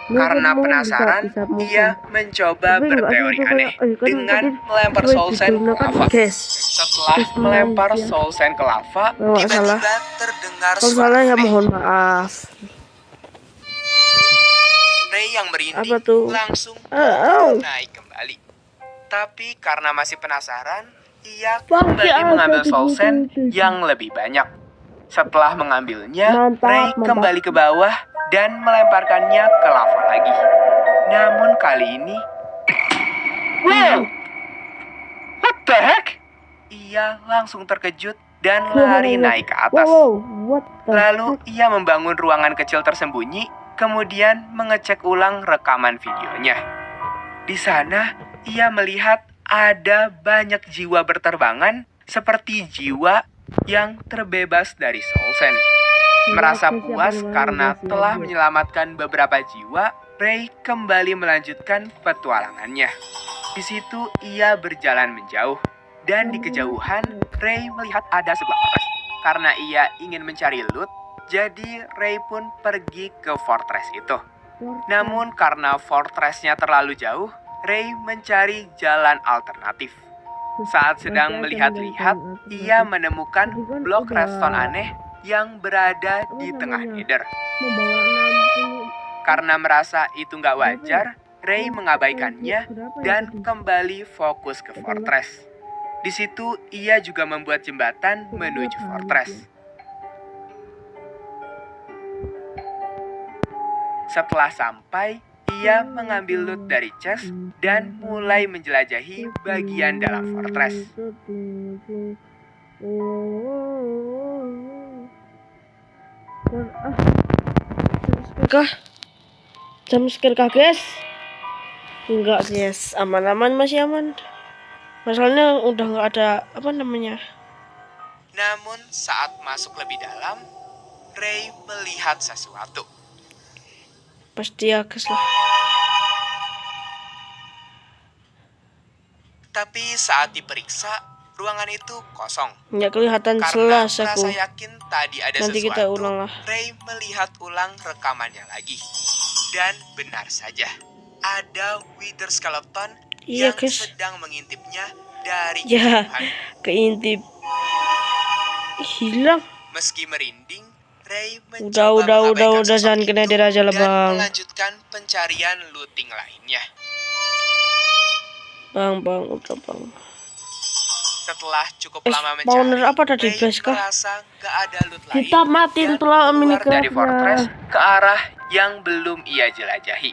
Karena penasaran, ia mencoba berteori aneh dengan melempar Soulsen ke lava. Setelah melempar Soulsen ke lava, tiba-tiba terdengar Kalau suara salah ya aneh. mohon maaf. Ray yang Apa merinding tuh? langsung naik kembali. Tapi karena masih penasaran, ia kembali mengambil Soulsen yang lebih banyak. Setelah mengambilnya, Ray kembali ke bawah dan melemparkannya ke lava lagi. Namun kali ini, wow, what the heck? Ia langsung terkejut dan lari naik ke atas. Lalu ia membangun ruangan kecil tersembunyi, kemudian mengecek ulang rekaman videonya. Di sana, ia melihat ada banyak jiwa berterbangan seperti jiwa yang terbebas dari Soulsen. Merasa puas karena telah menyelamatkan beberapa jiwa, Ray kembali melanjutkan petualangannya. Di situ ia berjalan menjauh, dan di kejauhan Ray melihat ada sebuah fortress. Karena ia ingin mencari loot, jadi Ray pun pergi ke fortress itu. Namun karena fortressnya terlalu jauh, Ray mencari jalan alternatif. Saat sedang melihat-lihat, ia menemukan blok redstone aneh yang berada di tengah nether. Karena merasa itu nggak wajar, Ray mengabaikannya dan kembali fokus ke fortress. Di situ ia juga membuat jembatan menuju fortress. Setelah sampai, ia mengambil loot dari chest dan mulai menjelajahi bagian dalam fortress. Kah? Jam scare kah, guys? Enggak, guys. Aman-aman, masih aman. Masalahnya udah nggak ada apa namanya. Namun saat masuk lebih dalam, Ray melihat sesuatu. Pasti ya, guys lah. Tapi saat diperiksa, ruangan itu kosong. Nggak kelihatan Karena jelas aku. merasa yakin tadi ada Nanti sesuatu, kita ulang lah. Ray melihat ulang rekamannya lagi. Dan benar saja, ada Wither Skeleton Iya, yang guys. sedang mengintipnya dari Ya, kejauhan. keintip. Hilang. Meski merinding, Ray mencoba Udah, mengabaikan sosok jangan itu kena dia aja lah, dan Bang. melanjutkan pencarian looting lainnya. Bang, udah, Bang. Setelah cukup lama spawner mencari, apa tadi, Ray guys, kah? merasa gak ada loot lain Kita matiin dan telah keluar dari Minecraft-nya. fortress ke arah yang belum ia jelajahi.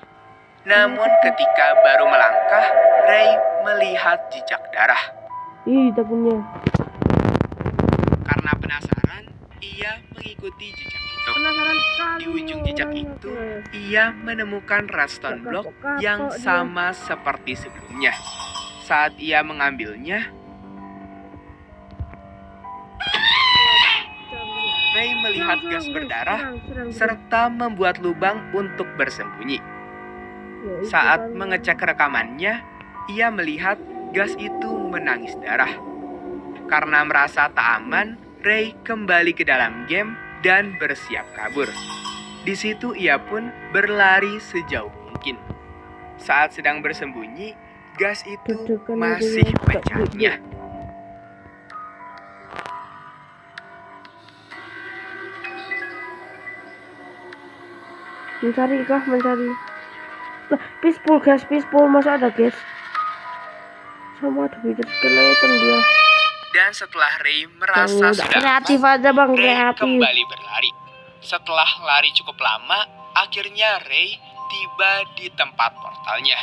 Namun ketika baru melangkah, Ray melihat jejak darah. Ih, takutnya. Karena penasaran, ia mengikuti jejak itu. Di ujung jejak itu, ia menemukan redstone block yang sama seperti sebelumnya. Saat ia mengambilnya, Ray melihat gas berdarah serta membuat lubang untuk bersembunyi. Saat mengecek rekamannya, ia melihat gas itu menangis darah. Karena merasa tak aman, Ray kembali ke dalam game dan bersiap kabur. Di situ ia pun berlari sejauh mungkin. Saat sedang bersembunyi, gas itu masih mencarnya. Mencari. Lah, peaceful guys, peaceful. Masa ada guys? Sama ada bikin skeleton dia. Dan setelah Ray merasa sudah kreatif aman, aja bang, Ray kreatif. kembali berlari. Setelah lari cukup lama, akhirnya Ray tiba di tempat portalnya.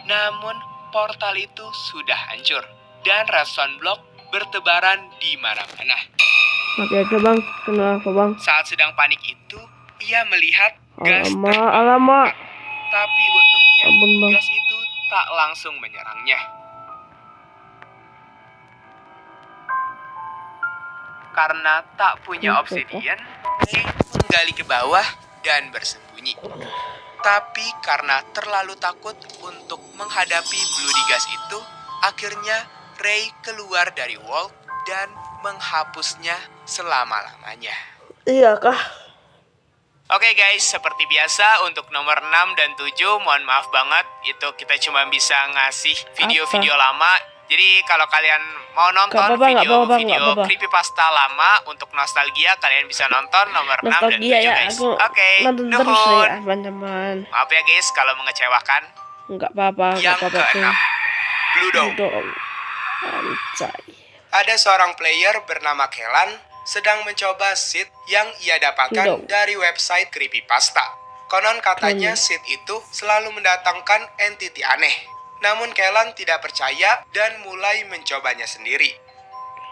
Namun, portal itu sudah hancur dan redstone block bertebaran di mana-mana. Mati aja bang, kenapa bang? Saat sedang panik itu, ia melihat gas Alamak. tapi untungnya Ampun, Bang. gas itu tak langsung menyerangnya. Karena tak punya obsidian, Ray menggali ke bawah dan bersembunyi. Tapi karena terlalu takut untuk menghadapi bloody gas itu, akhirnya Ray keluar dari wall dan menghapusnya selama-lamanya. Iya kah? Oke guys, seperti biasa untuk nomor 6 dan 7, mohon maaf banget, itu kita cuma bisa ngasih video-video lama. Jadi kalau kalian mau nonton video creepypasta lama untuk nostalgia, kalian bisa nonton nomor 6 dan 7 ya, guys. Oke, nonton terus nuhun. ya teman-teman. Maaf ya guys kalau mengecewakan. Enggak apa-apa. Yang ke-6, Blue Dome. Anjay. Ada seorang player bernama Kellan sedang mencoba seed yang ia dapatkan dari website creepypasta. Konon katanya seed itu selalu mendatangkan entiti aneh. Namun Kellan tidak percaya dan mulai mencobanya sendiri.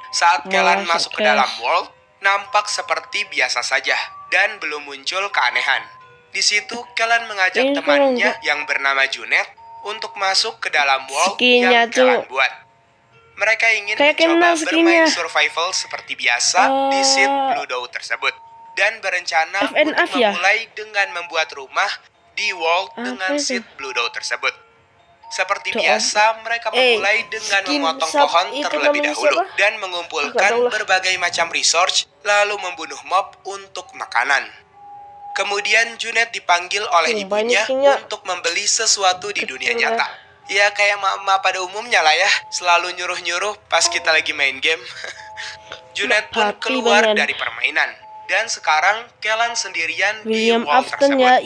Saat Kellan masuk ke dalam world, nampak seperti biasa saja dan belum muncul keanehan. Di situ Kellan mengajak temannya yang bernama Junet untuk masuk ke dalam world yang Kellan buat. Mereka ingin mencoba bermain survival seperti biasa di seed Blue Dome tersebut. Dan berencana untuk memulai dengan membuat rumah di world dengan seed Blue Dome tersebut. Seperti biasa, mereka memulai dengan memotong pohon terlebih dahulu dan mengumpulkan berbagai macam resource, lalu membunuh mob untuk makanan. Kemudian Junet dipanggil oleh ibunya untuk membeli sesuatu di dunia nyata. Ya kayak mama pada umumnya lah ya, selalu nyuruh-nyuruh pas kita lagi main game. Junet pun keluar dari permainan. Dan sekarang Kellan sendirian di wall tersebut.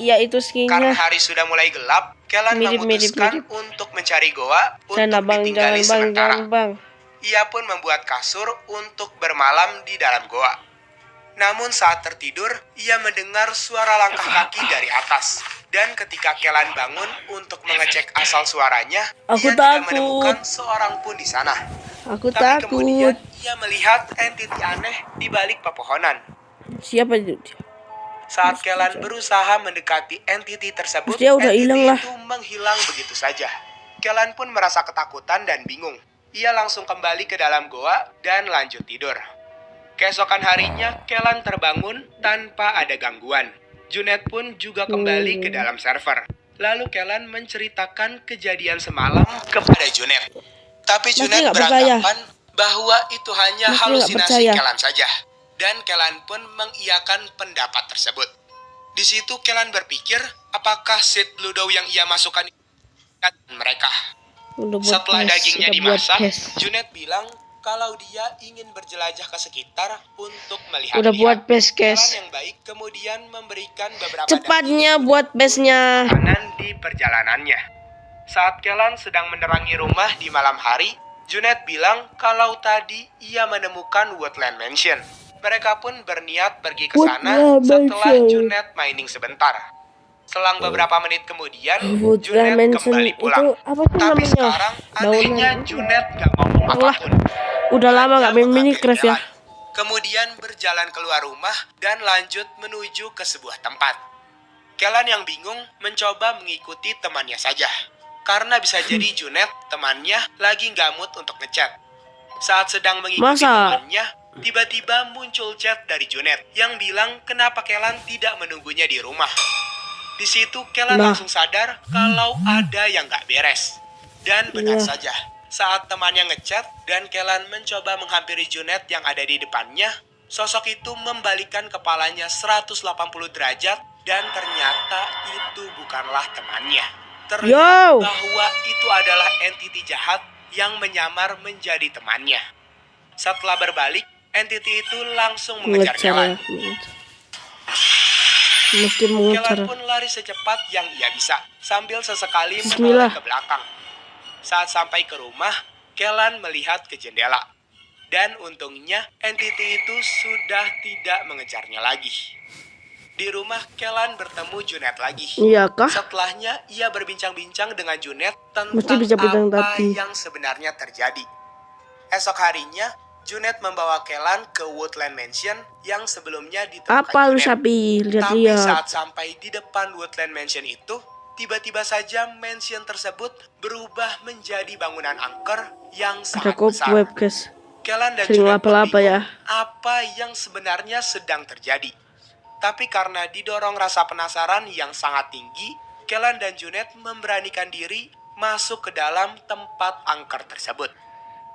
Karena hari sudah mulai gelap, Kellan memutuskan untuk mencari goa untuk ditinggali sementara. Ia pun membuat kasur untuk bermalam di dalam goa. Namun saat tertidur, ia mendengar suara langkah kaki dari atas. Dan ketika Kellan bangun untuk mengecek asal suaranya, ia tidak menemukan seorang pun di sana. Tapi kemudian ia melihat entiti aneh di balik pepohonan. Siapa itu? Saat Kellan berusaha mendekati entiti tersebut, entiti itu menghilang begitu saja. Kellan pun merasa ketakutan dan bingung. Ia langsung kembali ke dalam goa dan lanjut tidur. Keesokan harinya, Kellan terbangun tanpa ada gangguan. Junet pun juga kembali ke dalam server. Lalu Kellan menceritakan kejadian semalam kepada Junet. Tapi Junet beranggapan bahwa itu hanya halusinasi Kellan saja. Dan Kellan pun mengiyakan pendapat tersebut. Di situ Kellan berpikir, apakah seed Blue Dome yang ia masukkan mereka? Setelah dagingnya dimasak, Junet bilang kalau dia ingin berjelajah ke sekitar untuk melihat Kellan yang baik kemudian memberikan beberapa cepatnya buat base-nya di perjalanannya. Saat Kellan sedang menerangi rumah di malam hari, Junet bilang kalau tadi ia menemukan Woodland Mansion. Mereka pun berniat pergi ke sana setelah Junet mining sebentar. Selang beberapa menit kemudian, Junet kembali pulang. Tapi sekarang anehnya Junet gak ngomong apapun. Udah lama gak main Minecraft ya. Kemudian berjalan keluar rumah dan lanjut menuju ke sebuah tempat. Kellan yang bingung mencoba mengikuti temannya saja. Karena bisa jadi Junet, temannya, lagi gak mood untuk ngechat. Saat sedang mengikuti temannya, Tiba-tiba muncul chat dari Junet yang bilang kenapa Kelan tidak menunggunya di rumah. Di situ Kelan langsung sadar kalau ada yang gak beres. Dan benar saja, saat temannya ngechat dan Kelan mencoba menghampiri Junet yang ada di depannya, sosok itu membalikkan kepalanya 180 derajat dan ternyata itu bukanlah temannya. Terlihat bahwa itu adalah entiti jahat yang menyamar menjadi temannya. Setelah berbalik, entiti itu langsung mengejar Kelan. Kelan pun lari secepat yang ia bisa, sambil sesekali menoleh ke belakang. Saat sampai ke rumah, Kelan melihat ke jendela. Dan untungnya, entiti itu sudah tidak mengejarnya lagi. Di rumah, Kelan bertemu Junet lagi. Setelahnya, ia berbincang-bincang dengan Junet tentang apa yang sebenarnya terjadi. Esok harinya, Junet membawa Kelan ke Woodland Mansion yang sebelumnya ditemukan Junet. Tapi saat sampai di depan Woodland Mansion itu, tiba-tiba saja mansion tersebut berubah menjadi bangunan angker yang sangat besar. Kelan dan Junet bingung apa yang sebenarnya sedang terjadi. Tapi karena didorong rasa penasaran yang sangat tinggi, Kelan dan Junet memberanikan diri masuk ke dalam tempat angker tersebut.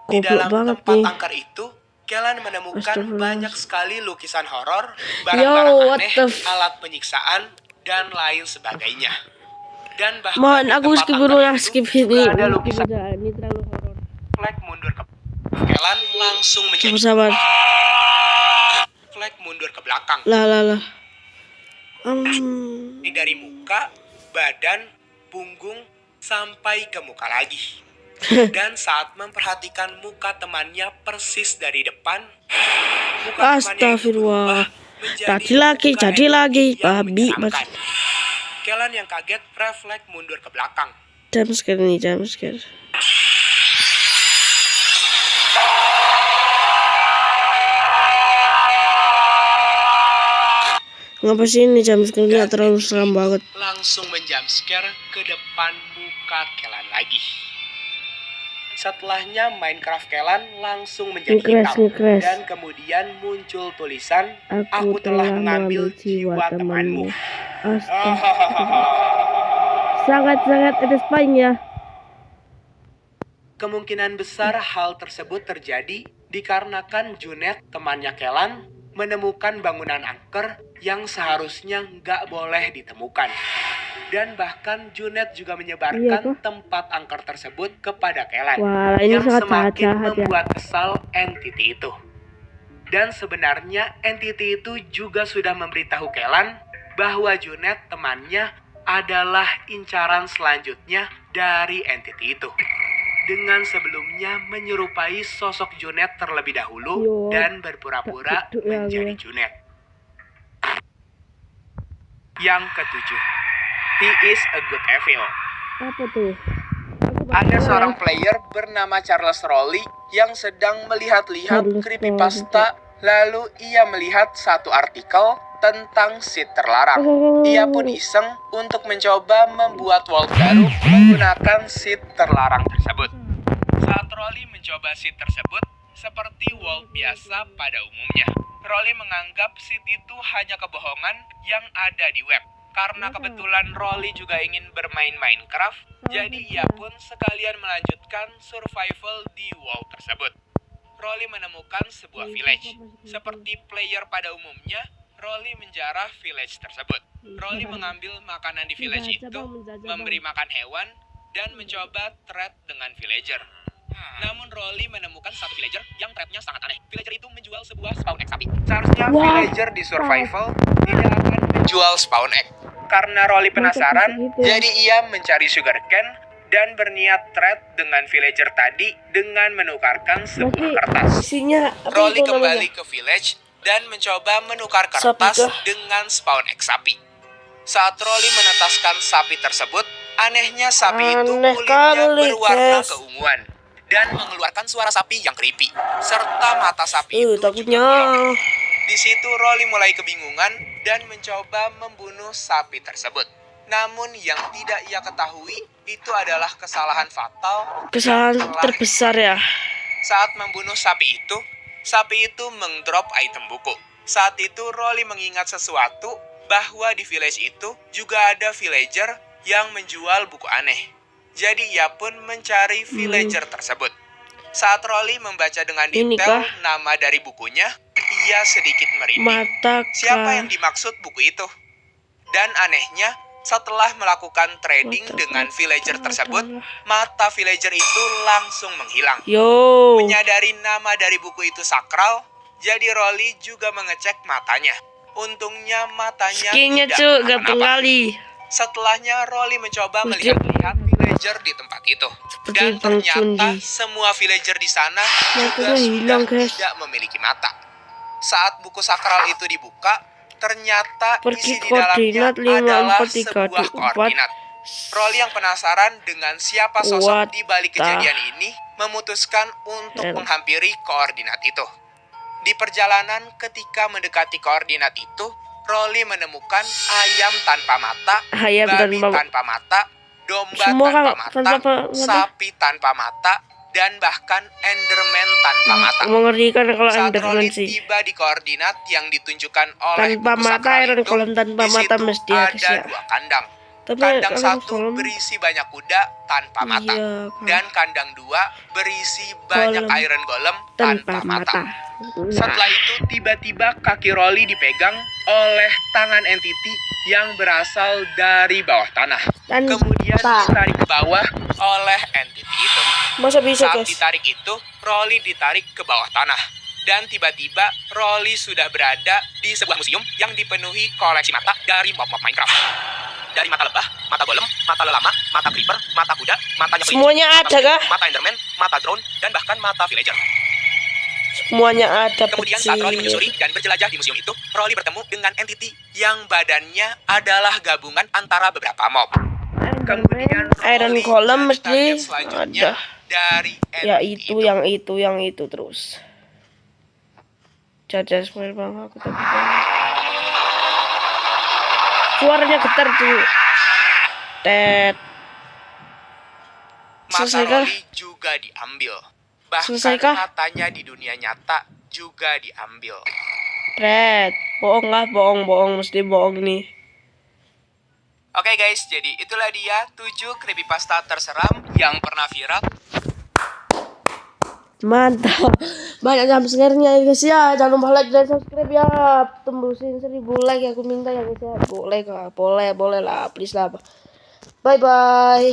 Di dalam tempat angker itu, Kelan menemukan banyak sekali lukisan horor, barang-barang aneh, alat penyiksaan, dan lain sebagainya. Dan bahkan mohon aku skip dulu ya, skip ini. Ada lukisan Ini terlalu horor. Flag mundur ke Kelan langsung menjadi Flag mundur ke belakang. Dari muka, badan, punggung, sampai ke muka lagi. Dan saat memperhatikan muka temannya persis dari depan, muka astagfirullah, jadi lagi, babi. Kelan yang kaget refleks mundur ke belakang. Jumpscare. Ngapa sih ini jumpscare-nya terlalu seram banget? Langsung menjumpscare ke depan muka Kelan lagi. Setelahnya Minecraft Kelan langsung menjadi hitam. Dan kemudian muncul tulisan, aku telah mengambil jiwa temanmu. Sangat ada spy-nya. Kemungkinan besar hal tersebut terjadi dikarenakan Junet, temannya Kelan, menemukan bangunan angker yang seharusnya nggak boleh ditemukan. Dan bahkan Junet juga menyebarkan tempat angker tersebut kepada Kelan. Yang semakin membuat kesal entiti itu. Dan sebenarnya entiti itu juga sudah memberitahu Kelan bahwa Junet, temannya, adalah incaran selanjutnya dari entiti itu. Dengan sebelumnya menyerupai sosok Junet terlebih dahulu dan berpura-pura menjadi Junet. Yang ketujuh, he is a good evil. Apa tuh? Ada seorang player bernama Charles Rowley yang sedang melihat-lihat creepypasta, lalu ia melihat satu artikel tentang seed terlarang. Ia pun iseng untuk mencoba membuat world baru menggunakan seed terlarang tersebut. Saat Rowley mencoba seed tersebut, seperti world biasa pada umumnya, Rowley menganggap seed itu hanya kebohongan yang ada di web. Karena kebetulan Rowley juga ingin bermain Minecraft, jadi ia pun sekalian melanjutkan survival di world tersebut. Rowley menemukan sebuah village. Seperti player pada umumnya, Rowley menjarah village tersebut. Rowley mengambil makanan di village itu, memberi makan hewan, dan mencoba trade dengan villager. Namun Rowley menemukan satu villager yang trade-nya sangat aneh. Villager itu menjual sebuah spawn egg sapi. Seharusnya villager di survival tidak akan menjual spawn egg. Karena Rowley penasaran, jadi ia mencari sugar cane dan berniat trade dengan villager tadi dengan menukarkan sebuah kertas. Rowley kembali ke village dan mencoba menukar kertas dengan spawn egg sapi. Saat Rowley menetaskan sapi tersebut, anehnya sapi itu kulitnya berwarna keunguan dan mengeluarkan suara sapi yang creepy, serta mata sapi itu juga bolong. Di situ Rowley mulai kebingungan dan mencoba membunuh sapi tersebut. Namun yang tidak ia ketahui itu adalah kesalahan fatal. Kesalahan terbesar ya. Saat membunuh sapi itu, sapi itu mengdrop item buku. Saat itu Rolly mengingat sesuatu bahwa di village itu juga ada villager yang menjual buku aneh. Jadi ia pun mencari villager tersebut. Saat Rolly membaca dengan detail nama dari bukunya, ia sedikit merinding. Siapa yang dimaksud buku itu? Dan anehnya, setelah melakukan trading dengan villager tersebut, mata villager itu langsung menghilang. Menyadari nama dari buku itu sakral, jadi Rolly juga mengecek matanya. Untungnya matanya tidak kenapa-napa. Setelahnya Rolly mencoba melihat-lihat villager di tempat itu. Dan ternyata semua villager di sana juga sudah tidak memiliki mata. Saat buku sakral itu dibuka, ternyata isi di dalamnya adalah sebuah koordinat. Rolly yang penasaran dengan siapa sosok di balik kejadian ini memutuskan untuk menghampiri koordinat itu. Di perjalanan ketika mendekati koordinat itu, Rolly menemukan ayam tanpa mata, babi tanpa mata, domba tanpa mata, sapi tanpa mata, dan bahkan Enderman tanpa mata. Mengerikan kalau Saat Enderman Rolly sih. tiba di koordinat yang ditunjukkan oleh Tanpa buku mata, sakral Iron itu, Golem tanpa di mata situ mesti harus ada ya. 2 kandang. Tapi Kandang Iron 1 Golem berisi banyak kuda tanpa mata, dan kandang 2 berisi banyak Iron Golem tanpa mata. Setelah itu tiba-tiba kaki Rolly dipegang oleh tangan entity yang berasal dari bawah tanah. Kemudian ditarik ke bawah oleh entity itu. Masa bisa, Saat guys? ditarik itu, Rolly ditarik ke bawah tanah. Dan tiba-tiba Rolly sudah berada di sebuah museum yang dipenuhi koleksi mata dari mob-mob Minecraft. Dari mata lebah, mata golem, mata lelama, mata creeper, mata kuda, matanya kelinci, Semuanya mata ada snake, kah? mata enderman, mata drone, dan bahkan mata villager. Semuanya ada. Kemudian saat Rolly menyusuri dan berjelajah di museum itu, Rolly bertemu dengan entity yang badannya adalah gabungan antara beberapa mob. Kemudian Iron Rolly Golem jadi mesti target selanjutnya ada. dari Ya entity itu, yang itu terus. Jajan spoiler bang, aku tapi suaranya getar tuh. Mata Selesaikah? Rolly juga diambil. Bahkan Selesaikah? matanya di dunia nyata juga diambil. Bohong lah, bohong, mesti bohong nih. Oke guys, jadi itulah dia 7 creepypasta terseram yang pernah viral. Mantap. Banyak jump scare-nya ya guys ya. Jangan lupa like dan subscribe ya. Tembusin 1000 like aku minta ya guys ya. Boleh kah? Boleh lah, please lah. Bye bye.